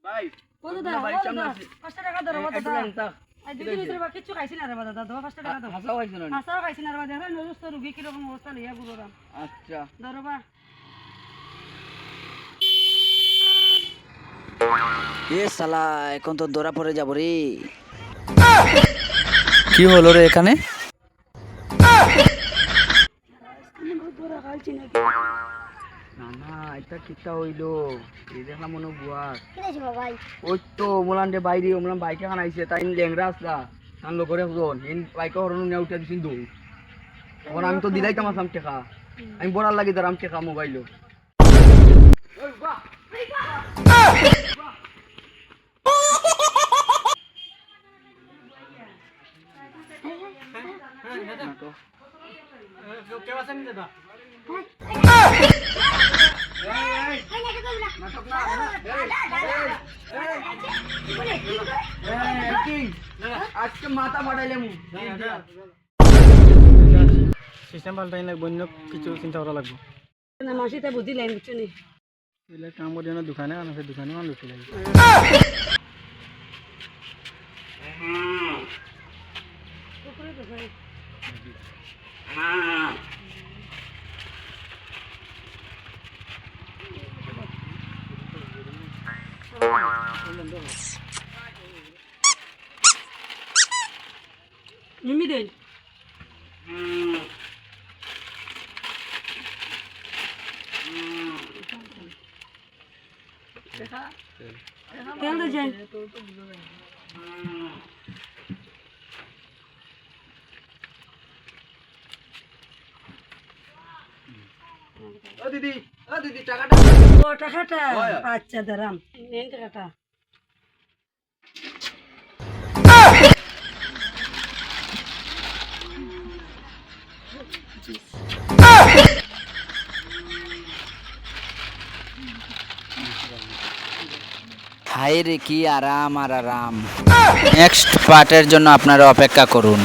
ভাই ও দাদা ভাই ও কেমন দাদা আছিস? 5 টাকা দাও একটু দাদা দেন তা। আই দুই দিন ধরে কিছু খাইছি না রে দাদা দাও 5 টাকা দাও হাসাও হইছে না হাসাও খাইছি না রে দাদা নজুস তো রুগী কি রকম অবস্থা লইয়া গুরুরাম আচ্ছা ধরো বা এ শালা এখন তো ধরা পড়ে যাব রে। কি হলো রে এখানে? ধরা খাইছি না না না এটা কিটা হইলো এই দেখলাম মনে বুয়ার কি দেছ ভাই ওই তো মোলান দে বাইরে মোলান বাইকে খান আইছে তাই লেংরা আসলা কান লোক করে ফোন ইন বাইকে হরন নিয়ে উঠে দিছিন দু এখন আমি তো দিলাইতাম আসাম টাকা আমি বড়ার লাগি দাঁড়াম টাকা মোবাইলও আজকে মাথা ফাটাইলে মু সিস্টেম পাল্টাই লাগবো অন্য কিছু চিন্তা করা লাগবো না মাসিতে বুদ্ধি লাইন বুঝছো নি এলে কাম করি না দোকানে আনছে দোকানে মান লুটি লাগবে নিমি দেন তেল দে যাই ও দিদি টাকাটা ও টাকাটা আচ্ছা দাঁড়াম নেন টাকাটা হায় রে কি আরাম আর আরাম। নেক্সট পার্টের জন্য আপনারা অপেক্ষা করুন।